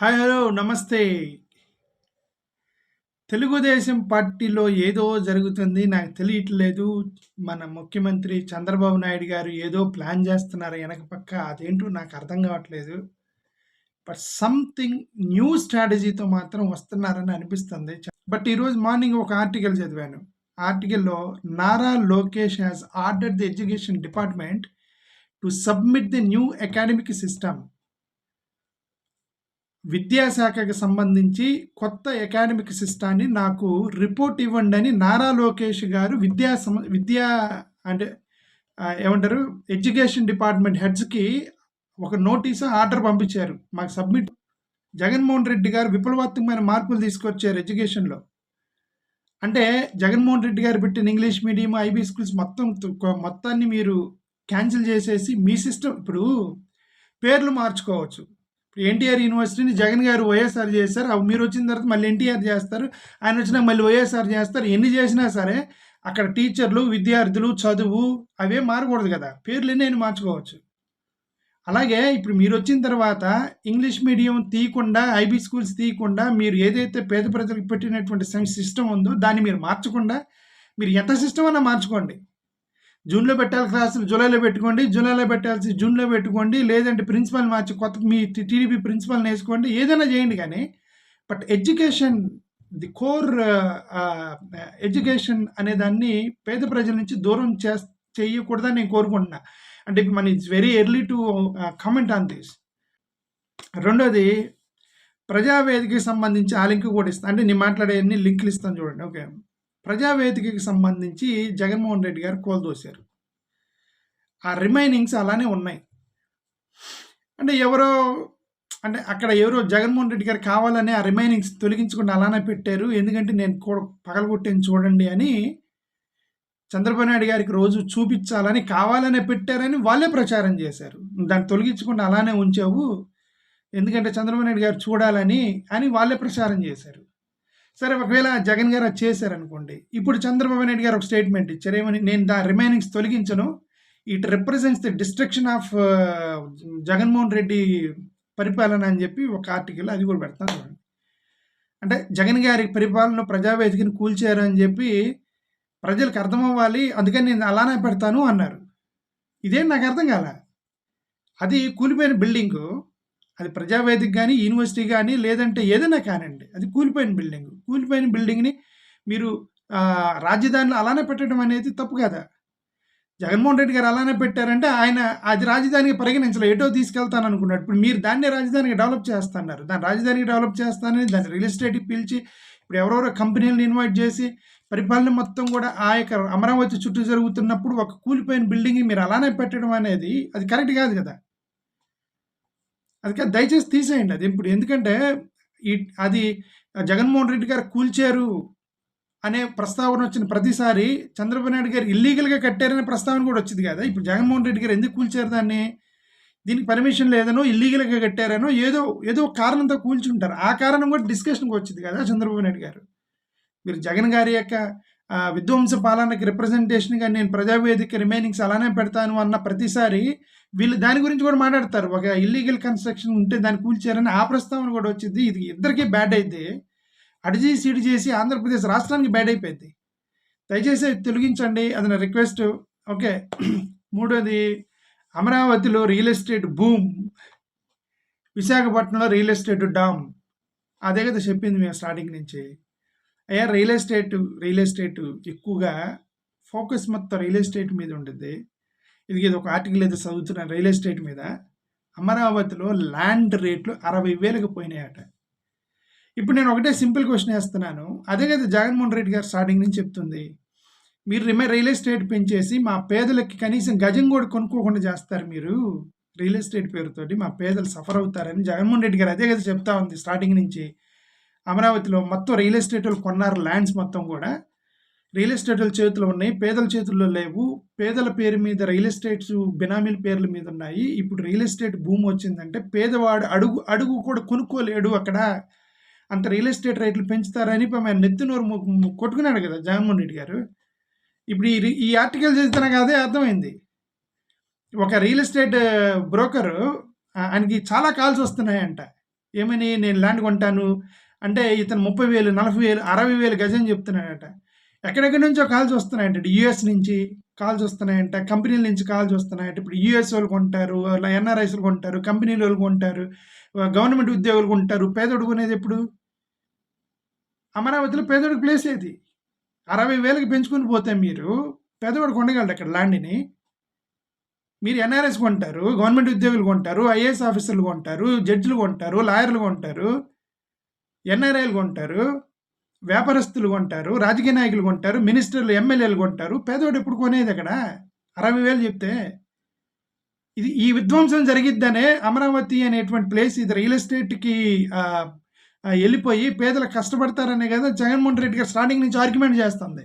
Hi! Hello! నమస్తే. తెలుగుదేశం పార్టీలో ఏదో జరుగుతుంది. నాకు తెలియట్లేదు. మన ముఖ్యమంత్రి చంద్రబాబు నాయుడు గారు ఏదో ప్లాన్ చేస్తున్నారు ఎనక పక్క. అదేంటో నాకు అర్థం కావట్లేదు. బట్ సంథింగ్ న్యూ స్ట్రాటజీతో మాత్రం వస్తున్నారని అనిపిస్తుంది. బట్ ఈరోజు మార్నింగ్ ఒక ఆర్టికల్ చదివాను. ఆర్టికల్‌లో Nara Lokesh has ordered the education department to submit the new academic system. విద్యాశాఖకి సంబంధించి కొత్త అకాడమిక్ సిస్టాన్ని నాకు రిపోర్ట్ ఇవ్వండి అని నారా లోకేష్ గారు విద్యా అంటే ఏమంటారు ఎడ్యుకేషన్ డిపార్ట్మెంట్ హెడ్స్కి ఒక నోటీసు ఆర్డర్ పంపించారు మాకు సబ్మిట్. జగన్మోహన్ రెడ్డి గారు విప్లవాత్మకమైన మార్పులు తీసుకొచ్చారు ఎడ్యుకేషన్లో. అంటే జగన్మోహన్ రెడ్డి గారు పెట్టిన ఇంగ్లీష్ మీడియం ఐబీ స్కూల్స్ మొత్తాన్ని మీరు క్యాన్సిల్ చేసేసి మీ సిస్టమ్ ఇప్పుడు పేర్లు మార్చుకోవచ్చు. ఎన్టీఆర్ యూనివర్సిటీని జగన్ గారు వైఎస్ఆర్ చేస్తారు. అవి మీరు వచ్చిన తర్వాత మళ్ళీ ఎన్టీఆర్ చేస్తారు. ఆయన వచ్చినాక మళ్ళీ వైఎస్ఆర్ చేస్తారు. ఎన్ని చేసినా సరే అక్కడ టీచర్లు, విద్యార్థులు, చదువు అవే మారకూడదు కదా. పేర్లు ఎన్ని మార్చుకోవచ్చు. అలాగే ఇప్పుడు మీరు వచ్చిన తర్వాత ఇంగ్లీష్ మీడియం తీయకుండా, ఐబీ స్కూల్స్ తీయకుండా మీరు ఏదైతే పేద ప్రజలకు పెట్టినటువంటి సిస్టమ్ ఉందో దాన్ని మీరు మార్చకుండా మీరు ఎంత సిస్టమ్ అన్నా మార్చుకోండి. జూన్లో పెట్టాలి క్లాసులు జూలైలో పెట్టుకోండి, జూలైలో పెట్టాల్సి జూన్లో పెట్టుకోండి, లేదంటే ప్రిన్సిపల్ మార్చి కొత్త మీ టీడీపీ ప్రిన్సిపల్ని వేసుకోండి, ఏదైనా చేయండి. కానీ but education the core education అనే దాన్ని పేద ప్రజల నుంచి దూరం చేయకూడదని నేను కోరుకుంటున్నా. అంటే ఇప్పుడు మన it's very early to comment on this. రెండోది ప్రజావేదికకి సంబంధించి ఆ లింక్ కూడా ఇస్తాను. అంటే నేను మాట్లాడే అన్ని లింకులు ఇస్తాను చూడండి. ఓకే, ప్రజావేదికకి సంబంధించి జగన్మోహన్ రెడ్డి గారు కోల్దోశారు. ఆ రిమైనింగ్స్ అలానే ఉన్నాయి. అంటే అక్కడ ఎవరో జగన్మోహన్ రెడ్డి గారు కావాలని ఆ రిమైనింగ్స్ తొలగించకుండా అలానే పెట్టారు. ఎందుకంటే నేను పగలగొట్టాను చూడండి అని చంద్రబాబు నాయుడు గారికి రోజు చూపించాలని కావాలనే పెట్టారని వాళ్ళే ప్రచారం చేశారు. దాన్ని తొలగించకుండా అలానే ఉంచావు, ఎందుకంటే చంద్రబాబు నాయుడు గారు చూడాలని అని వాళ్ళే ప్రచారం చేశారు. సరే, ఒకవేళ జగన్ గారు అది చేశారనుకోండి, ఇప్పుడు చంద్రబాబు నాయుడు గారు ఒక స్టేట్మెంట్ ఇచ్చారు. ఏమని? నేను రిమైనింగ్స్ తొలగించను, it represents the destruction of Jaganmohan Reddy పరిపాలన అని చెప్పి ఒక ఆర్టికల్ అది కూడా పెడతాను చూడండి. అంటే జగన్ గారి పరిపాలన ప్రజావేదికని కూల్చారు అని చెప్పి ప్రజలకు అర్థం అవ్వాలి, అందుకని నేను అలానే పెడతాను అన్నారు. ఇదేం నాకు అర్థం కాల. అది కూలిపోయిన బిల్డింగు, అది ప్రజావేదిక కానీ, యూనివర్సిటీ కానీ, లేదంటే ఏదైనా కానివ్వండి, అది కూలిపోయిన బిల్డింగ్. కూలిపోయిన బిల్డింగ్ని మీరు రాజధానిలో అలానే పెట్టడం అనేది తప్పు కదా. జగన్మోహన్ రెడ్డి గారు అలానే పెట్టారంటే ఆయన అది రాజధానికి పరిగణించలేదు, ఎటో తీసుకెళ్తాను అనుకున్నాడు. ఇప్పుడు మీరు దాన్నే రాజధానికి డెవలప్ చేస్తున్నారు. దాన్ని రాజధానికి డెవలప్ చేస్తానని దాన్ని రియల్ ఎస్టేట్కి పిలిచి ఇప్పుడు ఎవరెవరో కంపెనీలను ఇన్వైట్ చేసి పరిపాలన మొత్తం కూడా ఆ యొక్క అమరావతి చుట్టూ జరుగుతున్నప్పుడు ఒక కూలిపోయిన బిల్డింగ్ని మీరు అలానే పెట్టడం అనేది అది కరెక్ట్ కాదు కదా. అది దయచేసి తీసేయండి అది. ఇప్పుడు ఎందుకంటే అది జగన్మోహన్ రెడ్డి గారు కూల్చారు అనే ప్రస్తావన వచ్చిన ప్రతిసారి చంద్రబాబు నాయుడు గారు ఇల్లీగల్గా కట్టారనే ప్రస్తావన కూడా వచ్చింది కదా. ఇప్పుడు జగన్మోహన్ రెడ్డి గారు ఎందుకు కూల్చారు దాన్ని? దీనికి పర్మిషన్ లేదనో, ఇల్లీగల్గా కట్టారనో ఏదో కారణంతో కూల్చుంటారు. ఆ కారణం కూడా డిస్కషన్కి వచ్చింది కదా చంద్రబాబు నాయుడు గారు. మీరు జగన్ గారి యొక్క విధ్వంస పాలనకి రిప్రజెంటేషన్గా నేను ప్రజావేదిక రిమైనింగ్స్ అలానే పెడతాను అన్న ప్రతిసారి వీళ్ళు దాని గురించి కూడా మాట్లాడతారు. ఒక ఇల్లీగల్ కన్స్ట్రక్షన్ ఉంటే దాన్ని కూల్చారని ఆ ప్రస్తావన కూడా వచ్చింది. ఇది ఇద్దరికీ బ్యాడ్ అయితే అడిచేసి ఇడి చేసి ఆంధ్రప్రదేశ్ రాష్ట్రానికి బ్యాడ్ అయిపోయింది. దయచేసి తొలగించండి, అది నా రిక్వెస్ట్. ఓకే, మూడోది అమరావతిలో రియల్ ఎస్టేట్ బూమ్, విశాఖపట్నంలో రియల్ ఎస్టేట్ డామ్. అదే కదా చెప్పింది మేము స్టార్టింగ్ నుంచి. అయ్యా రియల్ ఎస్టేట్ ఎక్కువగా ఫోకస్ మొత్తం రియల్ ఎస్టేట్ మీద ఉంటుంది. ఇది ఒక ఆర్టికల్ అయితే చదువుతున్నాను రియల్ ఎస్టేట్ మీద. అమరావతిలో ల్యాండ్ రేట్లు 60,000కి పోయినాయట. ఇప్పుడు నేను ఒకటే సింపుల్ క్వశ్చన్ వేస్తున్నాను. అదే కదా జగన్మోహన్ రెడ్డి గారు స్టార్టింగ్ నుంచి చెప్తుంది. మీరు రియల్ ఎస్టేట్ పెంచేసి మా పేదలకి కనీసం గజం కూడా కొనుక్కోకుండా చేస్తారు మీరు రియల్ ఎస్టేట్ పేరుతోటి, మా పేదలు సఫర్ అవుతారని జగన్మోహన్ రెడ్డి గారు అదే కదా చెప్తా ఉంది స్టార్టింగ్ నుంచి. అమరావతిలో మొత్తం రియల్ ఎస్టేట్ వాళ్ళు కొన్నారు, ల్యాండ్స్ మొత్తం కూడా రియల్ ఎస్టేట్ల చేతుల్లో ఉన్నాయి, పేదల చేతుల్లో లేవు. పేదల పేరు మీద రియల్ ఎస్టేట్స్ బినామీల పేర్ల మీద ఉన్నాయి. ఇప్పుడు రియల్ ఎస్టేట్ భూమి వచ్చిందంటే పేదవాడు అడుగు కూడా కొనుక్కోలేడు అక్కడ. అంత రియల్ ఎస్టేట్ రేట్లు పెంచుతారని ఆయన నెత్తినోరు కొట్టుకున్నాడు కదా జగన్మోహన్ రెడ్డి గారు. ఇప్పుడు ఈ ఆర్టికల్ చదివితే నాకు అదే అర్థమైంది. ఒక రియల్ ఎస్టేట్ బ్రోకరు ఆయనకి చాలా కాల్స్ వస్తున్నాయంట. ఏమని నేను ల్యాండ్ కొంటాను అంటే ఇతను 30,000, 40,000, 60,000 గజం చెప్తున్నాడట. ఎక్కడెక్కడి నుంచో కాల్స్ వస్తున్నాయంట. యూఎస్ నుంచి కాల్స్ వస్తున్నాయంట, కంపెనీల నుంచి కాల్స్ వస్తున్నాయంట. ఇప్పుడు యూఎస్ వాళ్ళు కొంటారు, ఎన్ఆర్ఐస్లు కొంటారు, కంపెనీల వాళ్ళు కొంటారు, గవర్నమెంట్ ఉద్యోగులు కొంటారు. పేదోడు కొనేది ఎప్పుడు? అమరావతిలో పేదోడికి ప్లేస్ ఏది? 60,000కి పెంచుకుని పోతే మీరు పేదవాడు కొనగలడు అక్కడ ల్యాండ్ని. మీరు ఎన్ఆర్ఎస్ కొంటారు, గవర్నమెంట్ ఉద్యోగులు కొంటారు, ఐఏఎస్ ఆఫీసర్లు కొంటారు, జడ్జిలు కొంటారు, లాయర్లు కొంటారు, ఎన్ఆర్ఐలు కొంటారు, వ్యాపారస్తులు కొంటారు, రాజకీయ నాయకులు కొంటారు, మినిస్టర్లు, ఎమ్మెల్యేలు కొంటారు. పేదవాడు ఎప్పుడు కొనేది అక్కడ? 60,000 చెప్తే ఈ విధ్వంసం జరిగిద్దనే అమరావతి అనేటువంటి ప్లేస్ ఇది రియల్ ఎస్టేట్కి వెళ్ళిపోయి పేదలకు కష్టపడతారనే కదా జగన్మోహన్ రెడ్డి గారు స్టార్టింగ్ నుంచి ఆర్గ్యుమెంట్ చేస్తుంది.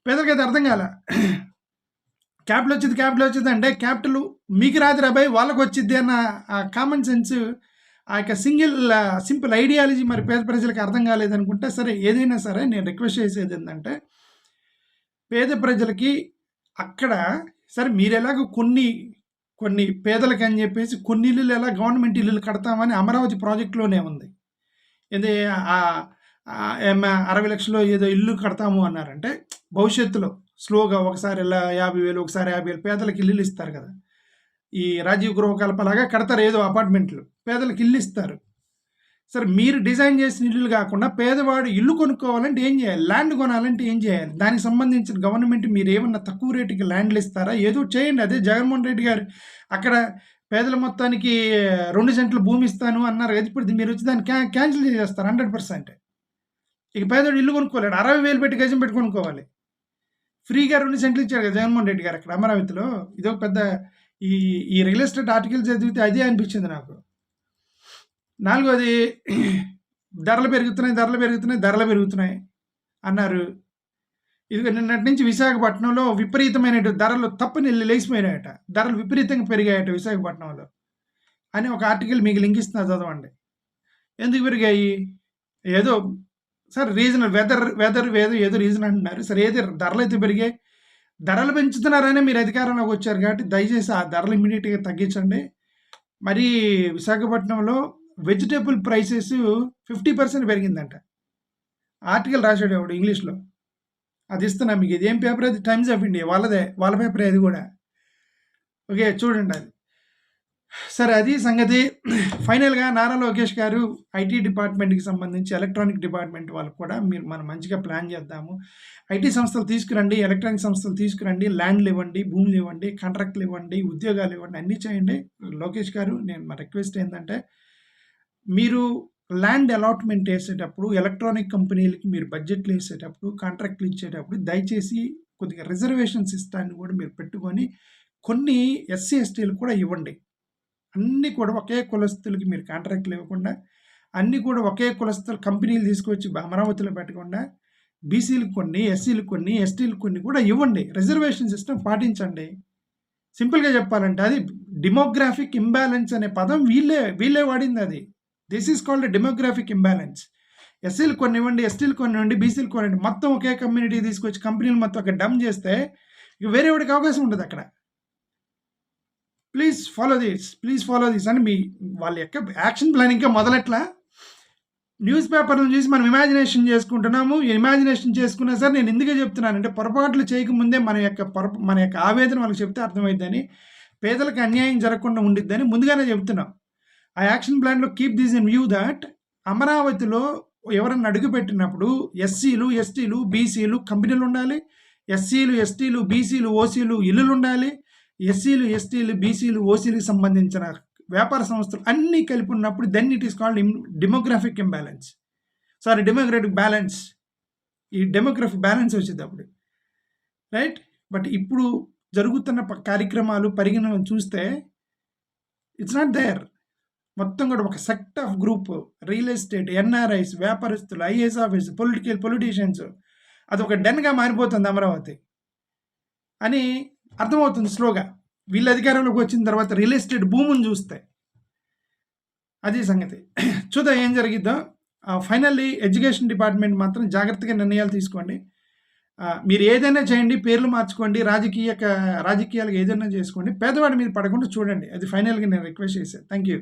పేదలకి అయితే అర్థం కాల. క్యాపిటల్ వచ్చింది అంటే క్యాపిటల్ మీకు రాదు రాబాయ్ వాళ్ళకు వచ్చిద్ది అన్న కామన్ సెన్స్, ఆ యొక్క సింపుల్ ఐడియాలజీ మరి పేద ప్రజలకు అర్థం కాలేదనుకుంటే సరే, ఏదైనా సరే నేను రిక్వెస్ట్ చేసేది ఏంటంటే పేద ప్రజలకి అక్కడ సరే మీరు ఎలాగో కొన్ని పేదలకి అని చెప్పేసి కొన్ని ఇల్లులు ఎలా గవర్నమెంట్ ఇల్లులు కడతామని అమరావతి ప్రాజెక్టులోనే ఉంది. ఇది 60 లక్షలు ఏదో ఇల్లు కడతాము అన్నారంటే భవిష్యత్తులో స్లోగా ఒకసారి ఇలా 50,000 ఒకసారి 50,000 పేదలకు ఇల్లులు ఇస్తారు కదా. ఈ రాజీవ్ గృహకల్పలాగా కడతారు ఏదో అపార్ట్మెంట్లు, పేదలకు ఇల్లు ఇస్తారు. సరే మీరు డిజైన్ చేసిన ఇల్లులు కాకుండా పేదవాడు ఇల్లు కొనుక్కోవాలంటే ఏం చేయాలి? ల్యాండ్ కొనాలంటే ఏం చేయాలి? దానికి సంబంధించిన గవర్నమెంట్ మీరు ఏమన్నా తక్కువ రేటుకి ల్యాండ్లు ఇస్తారా? ఏదో చేయండి. అదే జగన్మోహన్ రెడ్డి గారు అక్కడ పేదల మొత్తానికి 2 సెంట్లు భూమి ఇస్తాను అన్నారు కదా. ఇప్పుడు మీరు వచ్చి దాన్ని క్యాన్సిల్ చేస్తారు 100%. ఇక పేదవాడు ఇల్లు కొనుక్కోలేడు, 60,000 పెట్టి గజం పెట్టి కొనుక్కోవాలి. ఫ్రీగా 2 సెంట్లు ఇచ్చాడు కదా జగన్మోహన్ రెడ్డి గారు అక్కడ అమరావతిలో. ఇదొక పెద్ద ఈ రియల్ ఎస్టేట్ ఆర్టికల్ చదివితే అదే అనిపించింది నాకు. 4వది ధరలు పెరుగుతున్నాయి అన్నారు. ఇది నిన్నటి నుంచి విశాఖపట్నంలో విపరీతమైన ధరలు తప్పని లేచిపోయినాయట. ధరలు విపరీతంగా పెరిగాయట విశాఖపట్నంలో అని ఒక ఆర్టికల్ మీకు లింక్ ఇస్తున్నా, చదవండి. ఎందుకు పెరిగాయి? ఏదో సార్ రీజనల్ వెదర్ ఏదో రీజన్ అంటున్నారు. సరే ఏది ధరలు అయితే పెరిగాయి, ధరలు పెంచుతున్నారనే మీరు అధికారంలోకి వచ్చారు కాబట్టి దయచేసి ఆ ధరలు ఇమ్మీడియట్గా తగ్గించండి. మరి విశాఖపట్నంలో వెజిటేబుల్ ప్రైసెస్ 50% పెరిగిందంట. ఆర్టికల్ రాశాడు ఎవడు ఇంగ్లీష్లో, అది ఇస్తున్నా మీకు. ఇది ఏం పేపర్? అది టైమ్స్ ఆఫ్ ఇండియా వాళ్ళ పేపర్ అది కూడా. ఓకే చూడండి అది. సరే అది సంగతి. ఫైనల్గా నారా లోకేష్ గారు ఐటీ డిపార్ట్మెంట్కి సంబంధించి ఎలక్ట్రానిక్ డిపార్ట్మెంట్ వాళ్ళకు కూడా మనం మంచిగా ప్లాన్ చేద్దాము, ఐటీ సంస్థలు తీసుకురండి, ఎలక్ట్రానిక్ సంస్థలు తీసుకురండి, ల్యాండ్లు ఇవ్వండి, భూములు ఇవ్వండి, కాంట్రాక్ట్లు ఇవ్వండి, ఉద్యోగాలు ఇవ్వండి, అన్నీ చేయండి. లోకేష్ గారు నేను మా రిక్వెస్ట్ ఏంటంటే మీరు ల్యాండ్ అలాట్మెంట్ వేసేటప్పుడు ఎలక్ట్రానిక్ కంపెనీలకి మీరు బడ్జెట్లు వేసేటప్పుడు కాంట్రాక్ట్లు ఇచ్చేటప్పుడు దయచేసి కొద్దిగా రిజర్వేషన్ సిస్టాన్ని కూడా మీరు పెట్టుకొని కొన్ని ఎస్సీ ఎస్టీలు కూడా ఇవ్వండి. అన్నీ కూడా ఒకే కులస్తులకి మీరు కాంట్రాక్ట్లు ఇవ్వకుండా అన్నీ కూడా ఒకే కులస్తుల కంపెనీలు తీసుకొచ్చి అమరావతిలో పెట్టకుండా బీసీలకు కొన్ని, ఎస్సీలకు కొన్ని, ఎస్టీలకు కొన్ని కూడా ఇవ్వండి. రిజర్వేషన్ సిస్టమ్ పాటించండి. సింపుల్గా చెప్పాలంటే అది డెమోగ్రాఫిక్ ఇంబ్యాలెన్స్ అనే పదం వీళ్ళే వాడింది. అది this is called demographic imbalance. ఎస్సీలు కొన్ని ఇవ్వండి, ఎస్టీలు కొన్ని ఇవ్వండి, బీసీలు కొన్ని ఇవ్వండి, మొత్తం ఒకే కమ్యూనిటీ తీసుకొచ్చి కంపెనీలు మొత్తం ఒక డమ్ చేస్తే ఇక వేరే వాడికి అవకాశం ఉంటుంది అక్కడ. ప్లీజ్ ఫాలో దిస్ అని మీ వాళ్ళ యొక్క యాక్షన్ ప్లాన్ ఇంకా మొదలెట్లా. న్యూస్ పేపర్లను చూసి మనం ఇమాజినేషన్ చేసుకుంటున్నాము. ఇమాజినేషన్ చేసుకున్నా సార్ నేను ఎందుకే చెప్తున్నానంటే పొరపాట్లు చేయకముందే మన యొక్క ఆవేదన వాళ్ళకి చెప్తే అర్థమైద్దని, పేదలకు అన్యాయం జరగకుండా ఉండిద్దని ముందుగానే చెప్తున్నాం. ఆ యాక్షన్ ప్లాన్లో keep this in view that అమరావతిలో ఎవరన్నా అడుగుపెట్టినప్పుడు ఎస్సీలు, ఎస్టీలు, బీసీలు కంపెనీలు ఉండాలి, ఎస్సీలు, ఎస్టీలు, బీసీలు, ఓసీలు ఇల్లులు ఉండాలి, ఎస్సీలు, ఎస్టీలు, బీసీలు, ఓసీలకు సంబంధించిన వ్యాపార సంస్థలు అన్నీ కలిపి ఉన్నప్పుడు then it is called demographic imbalance. Demographic balance. ఈ డెమోగ్రఫిక్ బ్యాలెన్స్ వచ్చేది అప్పుడు, రైట్? బట్ ఇప్పుడు జరుగుతున్న కార్యక్రమాలు పరిగణన చూస్తే ఇట్స్ నాట్ దేర్. మొత్తం కూడా ఒక sect of group, real estate, NRIs, వ్యాపారస్తులు, ఐఏఎస్ ఆఫీస్, పొలిటీషియన్స్, అది ఒక డెన్గా మారిపోతుంది అమరావతి అని అర్థమవుతుంది స్లోగా. వీళ్ళ అధికారంలోకి వచ్చిన తర్వాత రియల్ ఎస్టేట్ భూముని చూస్తే అది సంగతి. చూద్దాం ఏం జరిగిద్దో. ఫైనల్లీ ఎడ్యుకేషన్ డిపార్ట్మెంట్ మాత్రం జాగ్రత్తగా నిర్ణయాలు తీసుకోండి. మీరు ఏదైనా చేయండి, పేర్లు మార్చుకోండి, రాజకీయాలకు ఏదైనా చేసుకోండి, పేదవాడి మీద పడకుండా చూడండి. అది ఫైనల్గా నేను రిక్వెస్ట్ చేశాను. Thank you.